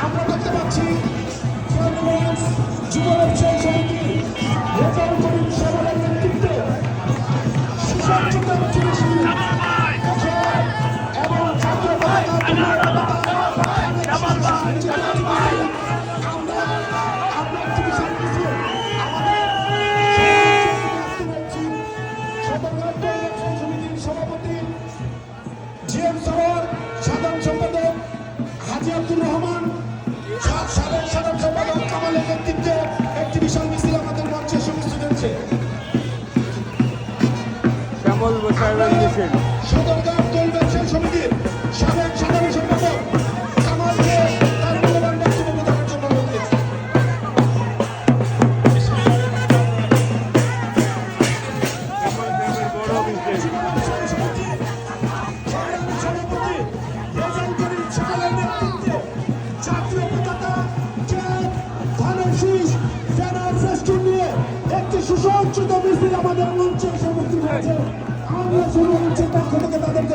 আমরা দেখতে পাচ্ছি যুব ব্যবসায়ী সমিতি রেজাউল করিম সাগরের নেতৃত্বে সুসজ্জিত এবং ছাত্র সমিতির সভাপতি জিএম সরোয়ার, সাধারণ সম্পাদক হাজি আব্দুর রহমান, সাবেক সাধারণ সম্পাদক কামালের নেতৃত্বে একটি বিশাল মিছিল আমাদের মঞ্চে সমস্ত হয়েছে। সদরঘাট দোল ব্যবসায়ী সমিতির সাবেক সাধারণ সম্পাদক কামালকে তার মূল্যবান বক্তব্য প্রদানের জন্য অনুরোধ করছি। একটি সুসজ্জিত মিছিল আমাদের মঞ্চে এসে উপস্থিত হয়েছে। আমরা শুরু মঞ্চের পক্ষ থেকে তাদেরকে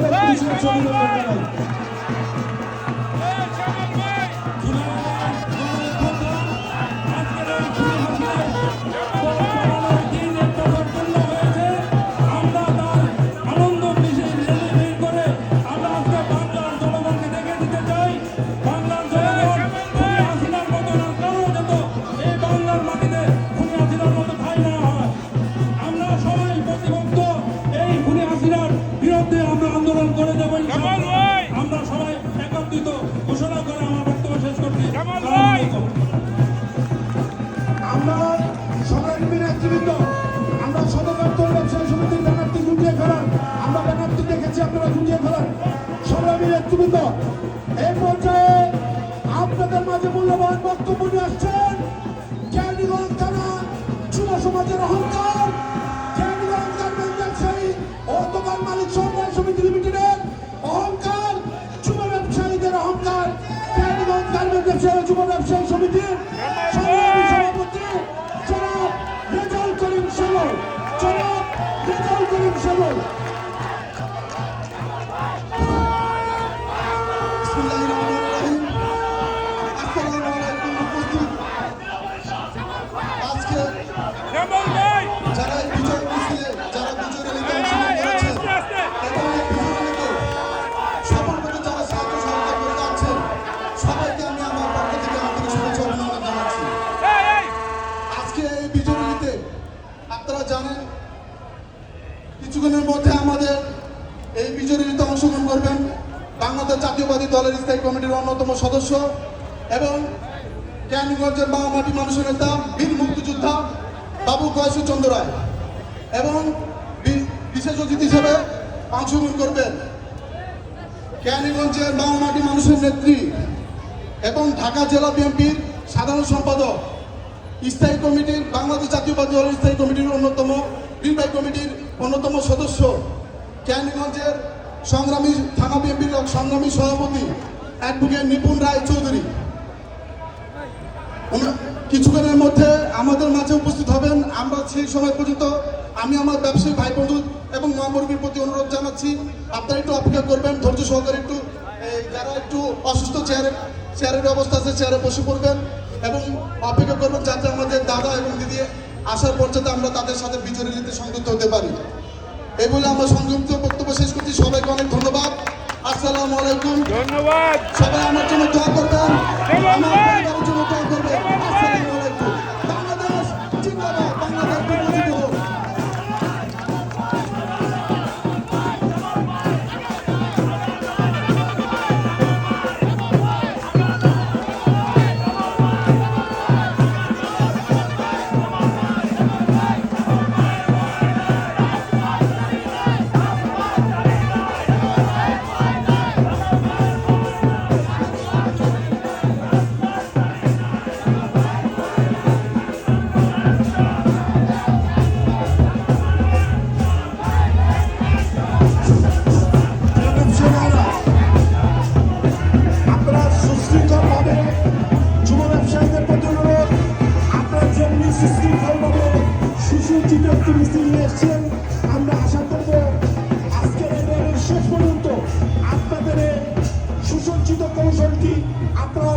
অভিনন্দন জানাই। আমরা সবাই একত্রিত ঘোষণা করে আমার বক্তব্য শেষ করছি। আমরা সংগ্রামী নেতৃবৃন্দ, আমরা সদরঘাট দোল ব্যবসায়ী সমিতির ব্যানারটি গুটিয়ে ফেলান। আমরা ব্যানারটি দেখেছি, আপনারা গুটিয়ে ফেলান। সংগ্রামী নেতৃবৃন্দ, এই পর্যায়ে আপনাদের মাঝে মূল্যবান বক্তব্য নিয়ে আসছেন কেরানীগঞ্জ থানা যুব সমাজের অহংকার, কেরানীগঞ্জ গার্মেন্টস ব্যবসায়ী ও দোকান মালিক সমবায় সমিতি লিমিটেডের অহংকার, যুব ব্যবসায়ীদের অহংকার, কেরানীগঞ্জ গার্মেন্টস ব্যবসায়ী যুব ব্যবসায়ী সমিতির সংগ্রামী সভাপতি জনাব রেজাউল করিম সাগর। জনাব রেজাউল করিম সাগর। যারা এই বিজয় মিছিলে যারা বিজয় র্যালিতে অংশগ্রহণ করেছেন এবং এই বিজয় র্যালিতে সফলভাবে যারা সাহায্য সহযোগিতা করে যাচ্ছেন সবাইকে আমি আমার পক্ষ থেকে আন্তরিক শুভেচ্ছা অভিনন্দন জানাচ্ছি। আজকে এই বিজয় র্যালিতে আপনারা জানেন কিছুক্ষণের মধ্যে আমাদের এই বিজয় র্যালিতে অংশগ্রহণ করবেন বাংলাদেশ জাতীয়বাদী দলের স্থায়ী কমিটির অন্যতম সদস্য এবং কেরানীগঞ্জের মাটি মানুষের নেতা বীর মুক্তিযোদ্ধা বাবু গয়েশ্বরচন্দ্র রায় এবং বিশেষ অতিথি হিসেবে অংশগ্রহণ করবেন কেরানীগঞ্জের মাটি মানুষের নেত্রী এবং ঢাকা জেলা বিএনপির সাধারণ সম্পাদক, স্থায়ী কমিটির বাংলাদেশ জাতীয়বাদী দলের স্থায়ী কমিটির অন্যতম নির্বাহী কমিটির অন্যতম সদস্য, কেরানীগঞ্জের সংগ্রামী থানা বিএনপির সংগ্রামী সভাপতি অ্যাডভোকেট নিপুণ রায় চৌধুরী কিছুক্ষণের মধ্যে আমাদের মাঝে উপস্থিত হবেন। আমরা সেই সময় পর্যন্ত আমি আমার ব্যবসায়ী ভাই বন্ধু এবং মহামুরব্বীর প্রতি অনুরোধ জানাচ্ছি আপনারা একটু অপেক্ষা করবেন, ধৈর্য সহকারে একটু যারা একটু অসুস্থ চেয়ারের ব্যবস্থা আছে চেয়ারে বসে পড়বেন এবং অপেক্ষা করবেন যাতে আমাদের দাদা এবং দিদি আসার পর যাতে আমরা তাদের সাথে বিজয় র্যালিতে সংযুক্ত হতে পারি। এই বলে আমরা সংযুক্ত বক্তব্য শেষ করছি। সবাইকে অনেক ধন্যবাদ। আসসালামু আলাইকুম। ধন্যবাদ। সবাই আমার জন্য দোয়া করবেন, আমার পরিবারের জন্য দোয়া করবেন। আসসালামু আলাইকুম। বাংলাদেশ জিন্দাবাদ, বাংলাদেশ বিমোচিত হোক। সুসজ্জিত একটি মিছিল নিয়ে এসছেন। আমরা আশা করব আজকের এই শেষ পর্যন্ত আপনাদের সুসজ্জিত কৌশলটি আপনারা